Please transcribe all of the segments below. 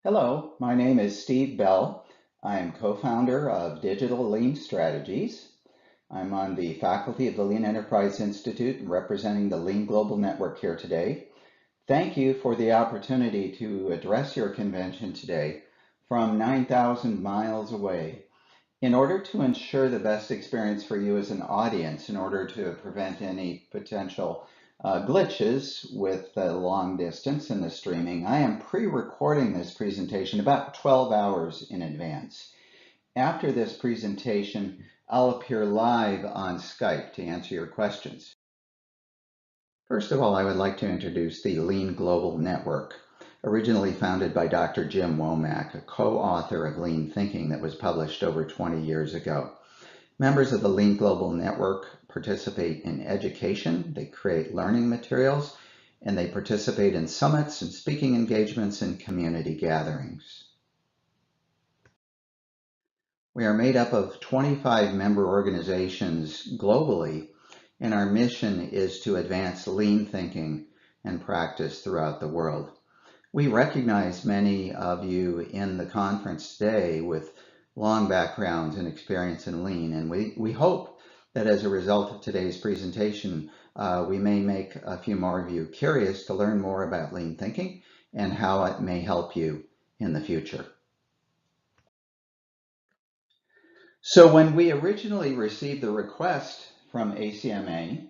Hello, my name is Steve Bell. I am co-founder of Digital Lean Strategies. I'm on the faculty of the Lean Enterprise Institute and representing the Lean Global Network here today. Thank you for the opportunity to address your convention today from 9,000 miles away. In order to ensure the best experience for you as an audience, in order to prevent any potential glitches with the long distance and the streaming, I am pre-recording this presentation about 12 hours in advance. After this presentation, I'll appear live on Skype to answer your questions. First of all, I would like to introduce the Lean Global Network, originally founded by Dr. Jim Womack, a co-author of Lean Thinking that was published over 20 years ago. Members of the Lean Global Network participate in education, they create learning materials, and they participate in summits and speaking engagements and community gatherings. We are made up of 25 member organizations globally, and our mission is to advance lean thinking and practice throughout the world. We recognize many of you in the conference today with long backgrounds and experience in lean, and we hope that as a result of today's presentation, we may make a few more of you curious to learn more about lean thinking and how it may help you in the future. So when we originally received the request from ACMA,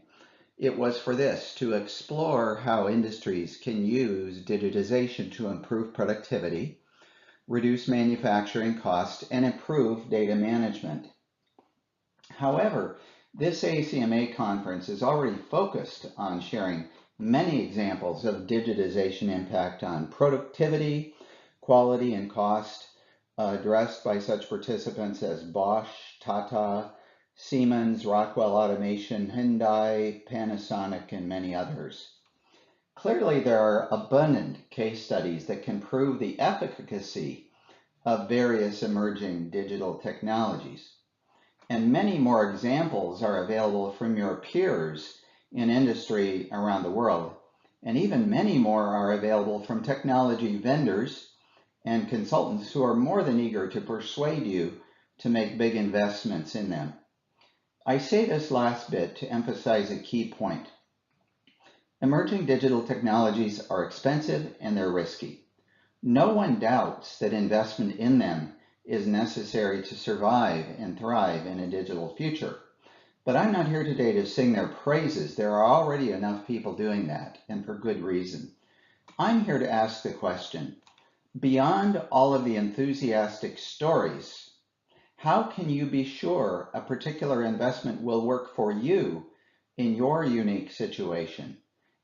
it was for this, to explore how industries can use digitization to improve productivity, reduce manufacturing costs, and improve data management. However, this ACMA conference is already focused on sharing many examples of digitization impact on productivity, quality, and cost, addressed by such participants as Bosch, Tata, Siemens, Rockwell Automation, Hyundai, Panasonic, and many others. Clearly, there are abundant case studies that can prove the efficacy of various emerging digital technologies. And many more examples are available from your peers in industry around the world. And even many more are available from technology vendors and consultants who are more than eager to persuade you to make big investments in them. I say this last bit to emphasize a key point. Emerging digital technologies are expensive and they're risky. No one doubts that investment in them is necessary to survive and thrive in a digital future. But I'm not here today to sing their praises. There are already enough people doing that, and for good reason. I'm here to ask the question, beyond all of the enthusiastic stories, how can you be sure a particular investment will work for you in your unique situation?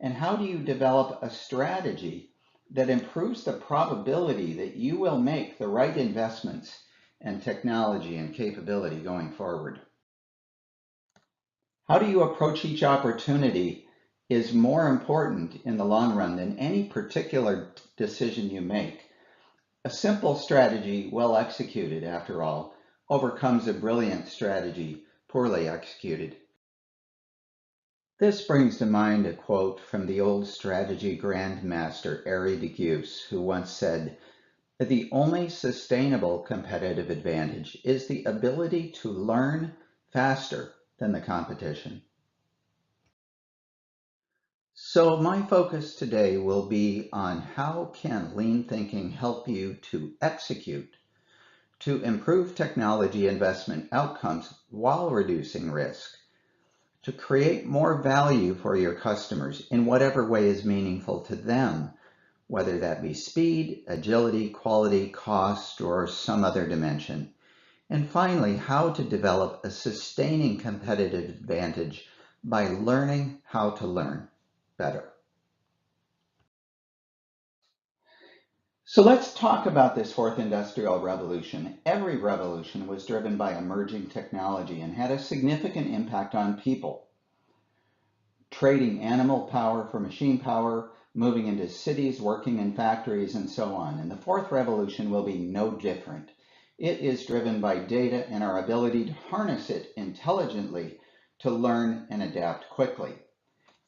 And how do you develop a strategy that improves the probability that you will make the right investments and technology and capability going forward? How do you approach each opportunity is more important in the long run than any particular decision you make. A simple strategy, well executed after all, overcomes a brilliant strategy poorly executed. This brings to mind a quote from the old strategy Grandmaster Airy, who once said, "The only sustainable competitive advantage is the ability to learn faster than the competition." So my focus today will be on how can lean thinking help you to execute to improve technology investment outcomes while reducing risk, to create more value for your customers in whatever way is meaningful to them, whether that be speed, agility, quality, cost, or some other dimension. And finally, how to develop a sustaining competitive advantage by learning how to learn better. So let's talk about this fourth industrial revolution. Every revolution was driven by emerging technology and had a significant impact on people. Trading animal power for machine power, moving into cities, working in factories, and so on. And the fourth revolution will be no different. It is driven by data and our ability to harness it intelligently to learn and adapt quickly.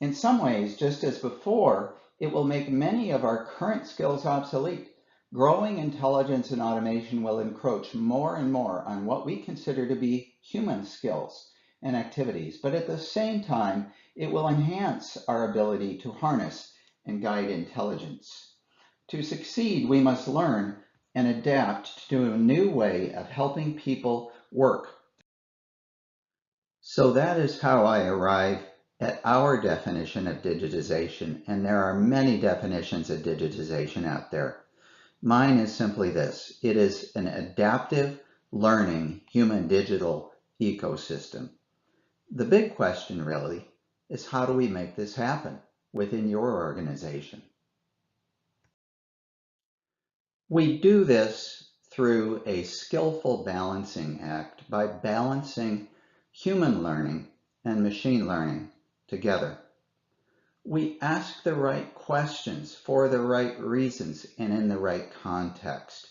In some ways, just as before, it will make many of our current skills obsolete. Growing intelligence and automation will encroach more and more on what we consider to be human skills and activities, but at the same time, it will enhance our ability to harness and guide intelligence. To succeed, we must learn and adapt to a new way of helping people work. So that is how I arrive at our definition of digitization, and there are many definitions of digitization out there. Mine is simply this: it is an adaptive, learning, human digital ecosystem. The big question really is, how do we make this happen within your organization? We do this through a skillful balancing act by balancing human learning and machine learning together. We ask the right questions for the right reasons and in the right context.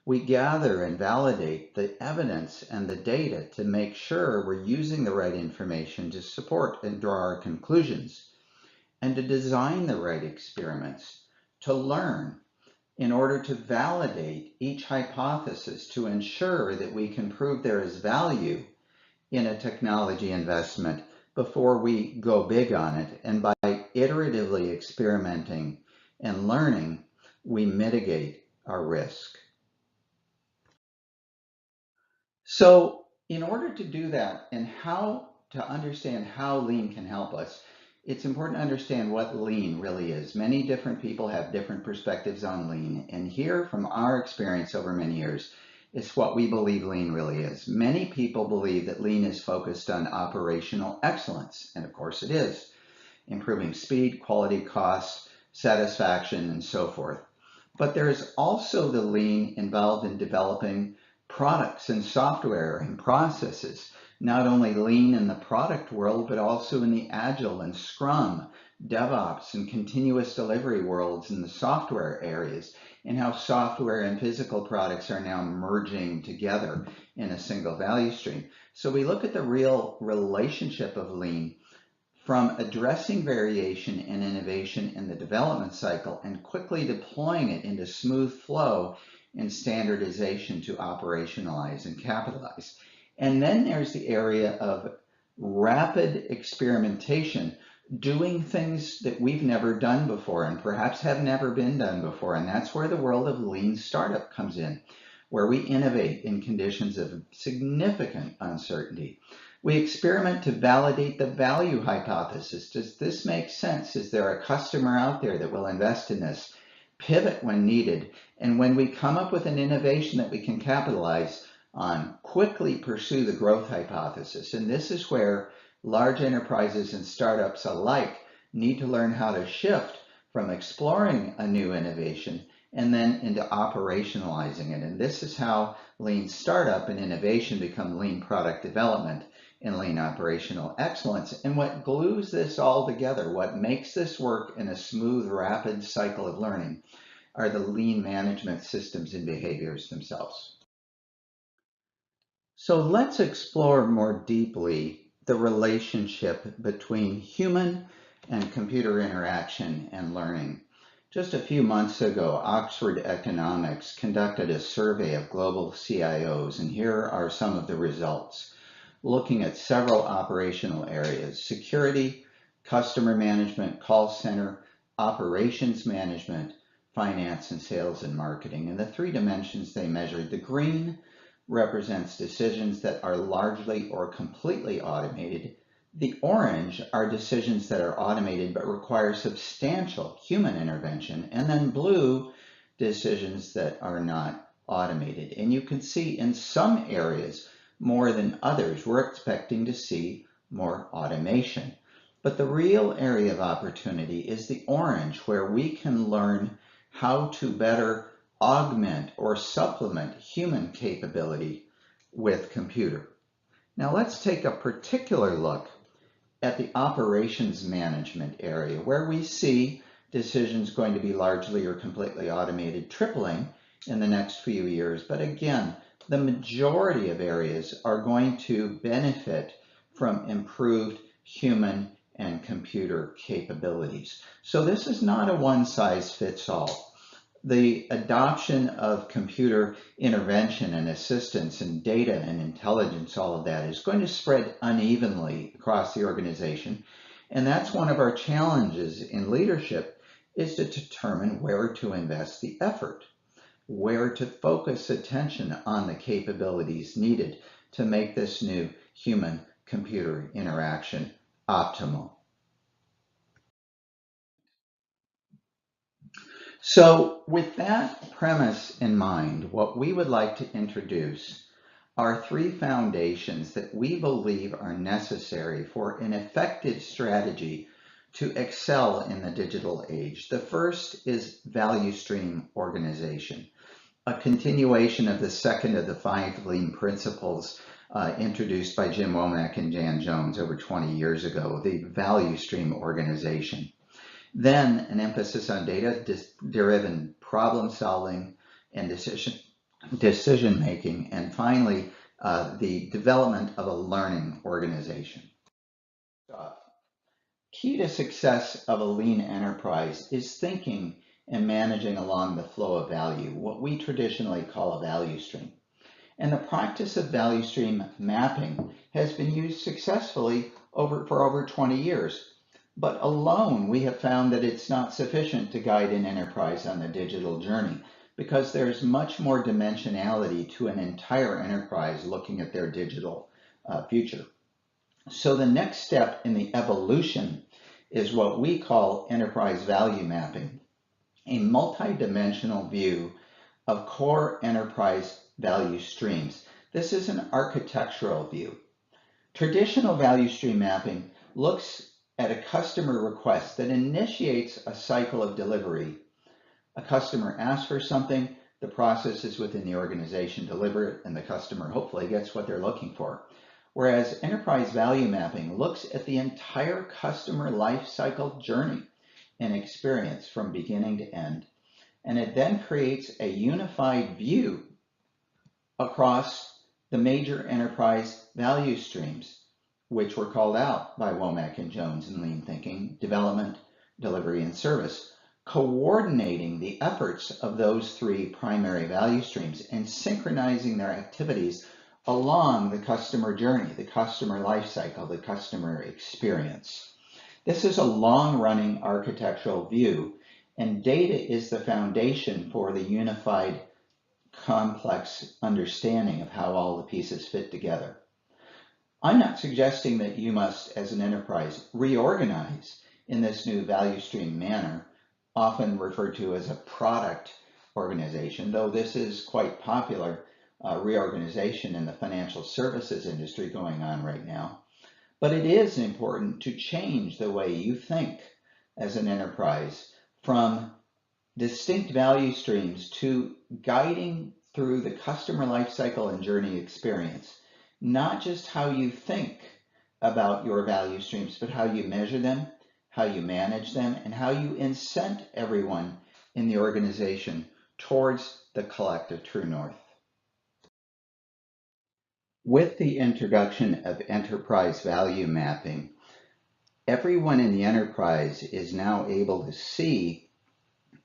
We gather and validate the evidence and the data to make sure we're using the right information to support and draw our conclusions, and to design the right experiments to learn in order to validate each hypothesis to ensure that we can prove there is value in a technology investment before we go big on it. And by iteratively experimenting and learning, we mitigate our risk. So in order to do that and how to understand how lean can help us, it's important to understand what lean really is. Many different people have different perspectives on lean, and here from our experience over many years, it's what we believe lean really is. Many people believe that lean is focused on operational excellence, and of course it is, improving speed, quality, cost, satisfaction, and so forth. But there is also the lean involved in developing products and software and processes, not only lean in the product world, but also in the agile and scrum, DevOps and continuous delivery worlds in the software areas, and how software and physical products are now merging together in a single value stream. So we look at the real relationship of lean from addressing variation and innovation in the development cycle and quickly deploying it into smooth flow and standardization to operationalize and capitalize. And then there's the area of rapid experimentation, doing things that we've never done before and perhaps have never been done before. And that's where the world of lean startup comes in, where we innovate in conditions of significant uncertainty. We experiment to validate the value hypothesis. Does this make sense? Is there a customer out there that will invest in this? Pivot when needed. And when we come up with an innovation that we can capitalize on, quickly pursue the growth hypothesis. And this is where large enterprises and startups alike need to learn how to shift from exploring a new innovation and then into operationalizing it. And this is how lean startup and innovation become lean product development and lean operational excellence. And what glues this all together, what makes this work in a smooth, rapid cycle of learning, are the lean management systems and behaviors themselves. So let's explore more deeply the relationship between human and computer interaction and learning. Just a few months ago, Oxford Economics conducted a survey of global CIOs, and here are some of the results, looking at several operational areas: security, customer management, call center, operations management, finance, and sales and marketing. And the three dimensions they measured: the green represents decisions that are largely or completely automated. The orange are decisions that are automated but require substantial human intervention. And then blue, decisions that are not automated. And you can see in some areas, more than others, we're expecting to see more automation. But the real area of opportunity is the orange, where we can learn how to better augment or supplement human capability with computer. Now let's take a particular look at the operations management area, where we see decisions going to be largely or completely automated, tripling in the next few years. But again, the majority of areas are going to benefit from improved human and computer capabilities. So this is not a one-size-fits-all. The adoption of computer intervention and assistance and data and intelligence, all of that is going to spread unevenly across the organization. And that's one of our challenges in leadership, is to determine where to invest the effort, where to focus attention on the capabilities needed to make this new human-computer interaction optimal. So with that premise in mind, what we would like to introduce are three foundations that we believe are necessary for an effective strategy to excel in the digital age. The first is value stream organization, a continuation of the second of the 5 lean principles introduced by Jim Womack and Jan Jones over 20 years ago, the value stream organization. Then an emphasis on data-driven problem solving and decision making. And finally, the development of a learning organization. Key to success of a lean enterprise is thinking and managing along the flow of value, what we traditionally call a value stream. And the practice of value stream mapping has been used successfully for over 20 years. But alone, we have found that it's not sufficient to guide an enterprise on the digital journey, because there's much more dimensionality to an entire enterprise looking at their digital future. So the next step in the evolution is what we call enterprise value mapping, a multidimensional view of core enterprise value streams. This is an architectural view. Traditional value stream mapping looks at a customer request that initiates a cycle of delivery. A customer asks for something, the process is within the organization, deliver it, and the customer hopefully gets what they're looking for. Whereas enterprise value mapping looks at the entire customer life cycle journey and experience from beginning to end. And it then creates a unified view across the major enterprise value streams, which were called out by Womack and Jones in Lean Thinking: development, delivery, and service, coordinating the efforts of those three primary value streams and synchronizing their activities along the customer journey, the customer life cycle, the customer experience. This is a long-running architectural view, and data is the foundation for the unified, complex understanding of how all the pieces fit together. I'm not suggesting that you must, as an enterprise, reorganize in this new value stream manner, often referred to as a product organization, though this is quite popular reorganization in the financial services industry going on right now. But it is important to change the way you think as an enterprise from distinct value streams to guiding through the customer lifecycle and journey experience. Not just how you think about your value streams, but how you measure them, how you manage them, and how you incent everyone in the organization towards the collective true north. With the introduction of enterprise value mapping, everyone in the enterprise is now able to see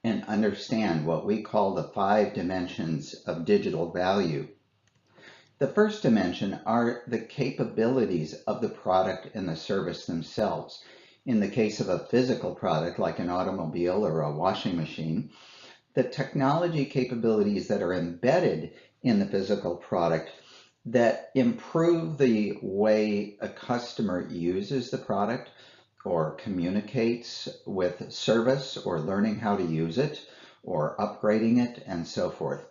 and understand what we call the 5 dimensions of digital value. The first dimension are the capabilities of the product and the service themselves. In the case of a physical product like an automobile or a washing machine, the technology capabilities that are embedded in the physical product that improve the way a customer uses the product or communicates with service or learning how to use it or upgrading it and so forth.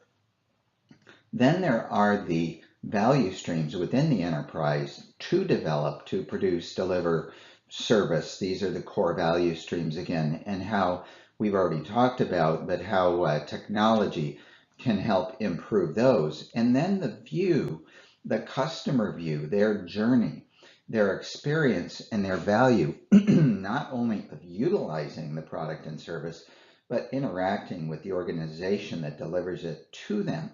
Then there are the value streams within the enterprise to develop, to produce, deliver service. These are the core value streams again, and how we've already talked about, but how technology can help improve those. And then the view, the customer view, their journey, their experience, and their value, not only of utilizing the product and service, but interacting with the organization that delivers it to them.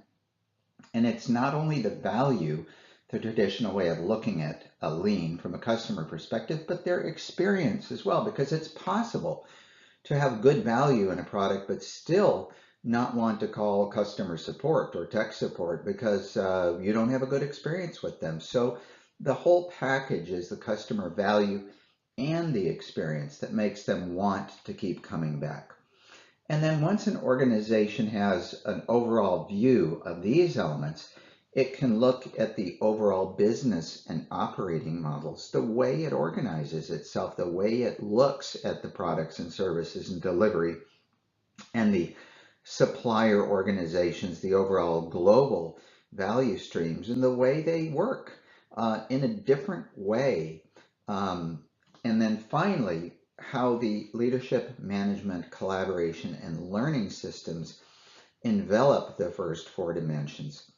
And it's not only the value, the traditional way of looking at a lean from a customer perspective, but their experience as well, because it's possible to have good value in a product, but still not want to call customer support or tech support because you don't have a good experience with them. So the whole package is the customer value and the experience that makes them want to keep coming back. And then once an organization has an overall view of these elements, it can look at the overall business and operating models, the way it organizes itself, the way it looks at the products and services and delivery, and the supplier organizations, the overall global value streams, and the way they work in a different way. And then finally, how the leadership, management, collaboration, and learning systems envelop the first four dimensions.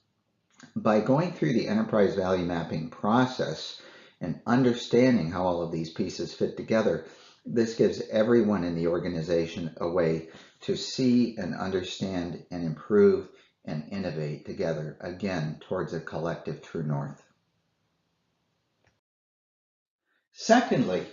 By going through the enterprise value mapping process and understanding how all of these pieces fit together, this gives everyone in the organization a way to see and understand and improve and innovate together, again, towards a collective true north. Secondly,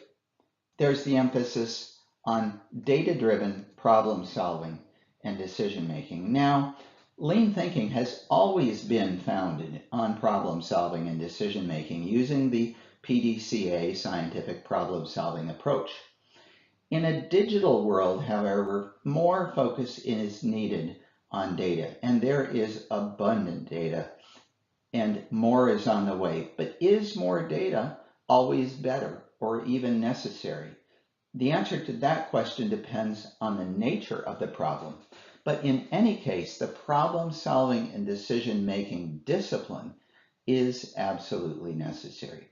there's the emphasis on data-driven problem solving and decision making. Now, lean thinking has always been founded on problem solving and decision making using the PDCA scientific problem solving approach. In a digital world, however, more focus is needed on data, and there is abundant data, and more is on the way. But is more data always better or even necessary? The answer to that question depends on the nature of the problem. But in any case, the problem-solving and decision-making discipline is absolutely necessary.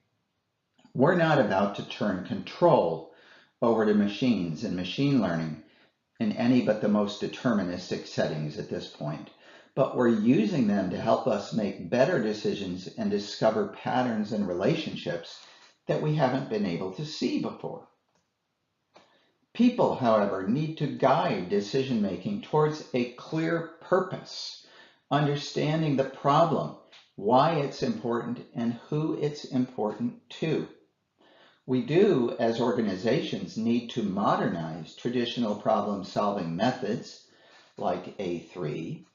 We're not about to turn control over to machines and machine learning in any but the most deterministic settings at this point. But we're using them to help us make better decisions and discover patterns and relationships that we haven't been able to see before. People, however, need to guide decision-making towards a clear purpose, understanding the problem, why it's important, and who it's important to. We do, as organizations, need to modernize traditional problem-solving methods like A3,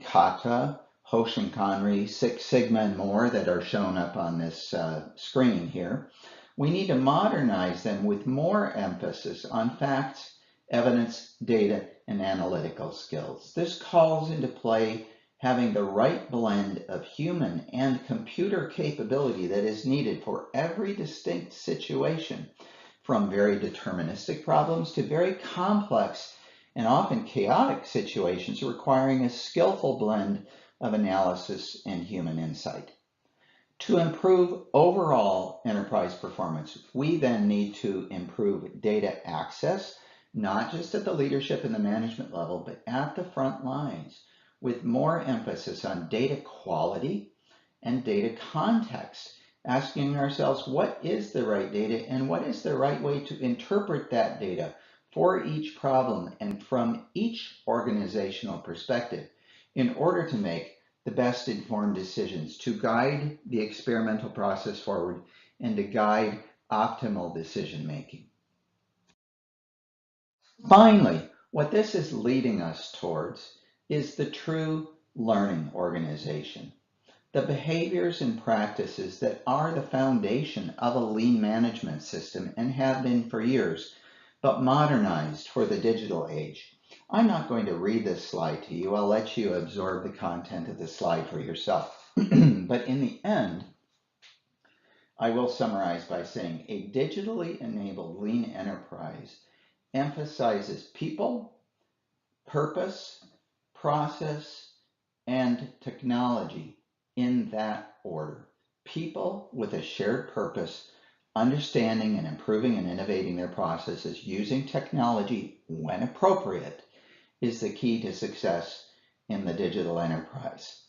Kata, Hoshinkanri, Six Sigma, and more that are shown up on this screen here. We need to modernize them with more emphasis on facts, evidence, data, and analytical skills. This calls into play having the right blend of human and computer capability that is needed for every distinct situation, from very deterministic problems to very complex and often chaotic situations requiring a skillful blend of analysis and human insight. To improve overall enterprise performance, we then need to improve data access, not just at the leadership and the management level, but at the front lines, with more emphasis on data quality and data context, asking ourselves what is the right data and what is the right way to interpret that data for each problem and from each organizational perspective in order to make the best informed decisions, to guide the experimental process forward and to guide optimal decision making. Finally, what this is leading us towards is the true learning organization, the behaviors and practices that are the foundation of a lean management system and have been for years, but modernized for the digital age. I'm not going to read this slide to you. I'll let you absorb the content of the slide for yourself. But in the end, I will summarize by saying a digitally enabled lean enterprise emphasizes people, purpose, process, and technology in that order. People with a shared purpose, understanding and improving and innovating their processes using technology when appropriate is the key to success in the digital enterprise.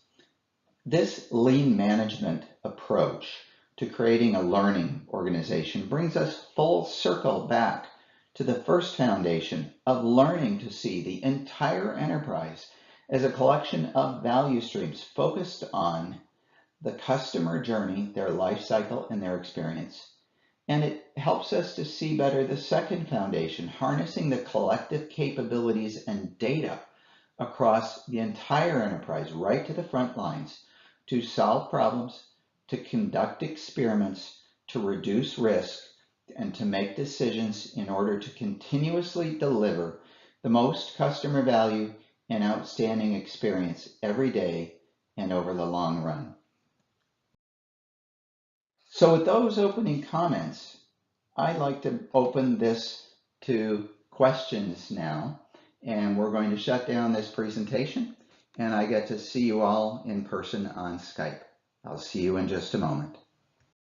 This lean management approach to creating a learning organization brings us full circle back to the first foundation of learning to see the entire enterprise as a collection of value streams focused on the customer journey, their life cycle, and their experience. And it helps us to see better the second foundation, harnessing the collective capabilities and data across the entire enterprise, right to the front lines, to solve problems, to conduct experiments, to reduce risk, and to make decisions in order to continuously deliver the most customer value and outstanding experience every day and over the long run. So with those opening comments, I'd like to open this to questions now, and we're going to shut down this presentation, and I get to see you all in person on Skype. I'll see you in just a moment.